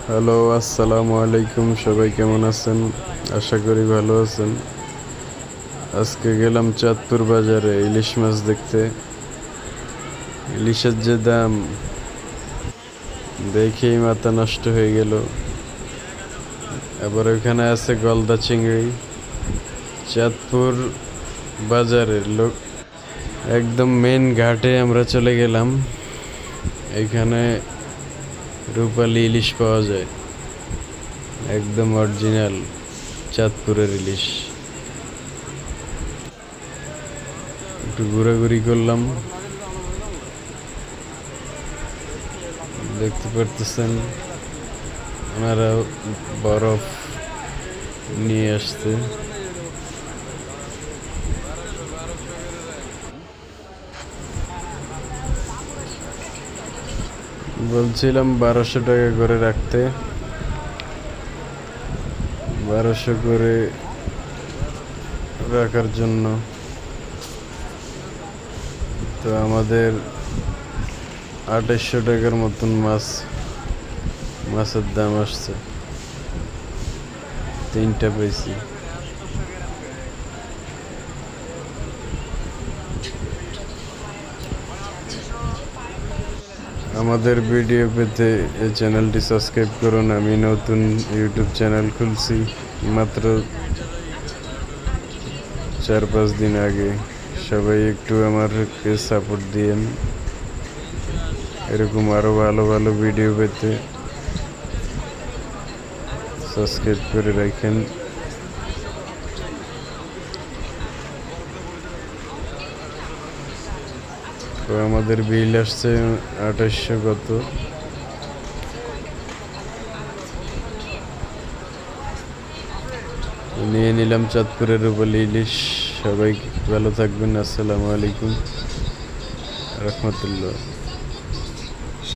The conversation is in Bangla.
হ্যালো, আসসালামু আলাইকুম। সবাই কেমন আছেন? আশা করি ভালো আছেন। আজকে গেলাম চাঁদপুর বাজারে ইলিশ মাছ দেখতে। ইলিশের যে দাম, দেখেই মাথা নষ্ট হয়ে গেল। আবার ওইখানে আছে গলদা চিংড়ি। চাঁদপুর বাজারের লোক একদম মেন ঘাটে আমরা চলে গেলাম। এখানে রূপালী ইলিশ পাওয়া যায়, একদম অরিজিনাল চাঁদপুরের ইলিশ। একটু ঘোরাঘুরি করলাম, দেখতে পারতেছেন ওনারা বরফ নিয়ে আসছে। বলছিলাম 1200 টাকা করে রাখতে, 1200 করে রাখার জন্য। তো আমাদের 2800 টাকার মতন মাছের দাম আসছে, 3টা পেয়েছি। আমাদের ভিডিও পেতে এই চ্যানেলটি সাবস্ক্রাইব করুন। আমি নতুন ইউটিউব চ্যানেল খুলছি মাত্র 4-5 দিন আগে। সবাই একটু আমাকে সাপোর্ট দিয়েন, এরকম আরও ভালো ভালো ভিডিও পেতে সাবস্ক্রাইব করে রাখেন। তো আমাদের বিল আসছে 2800 কত। নিয়ে নিলাম চাঁদপুরের রূপালী ইলিশ। সবাই ভালো থাকবেন। আসসালামু আলাইকুম রহমতুল্লাহ।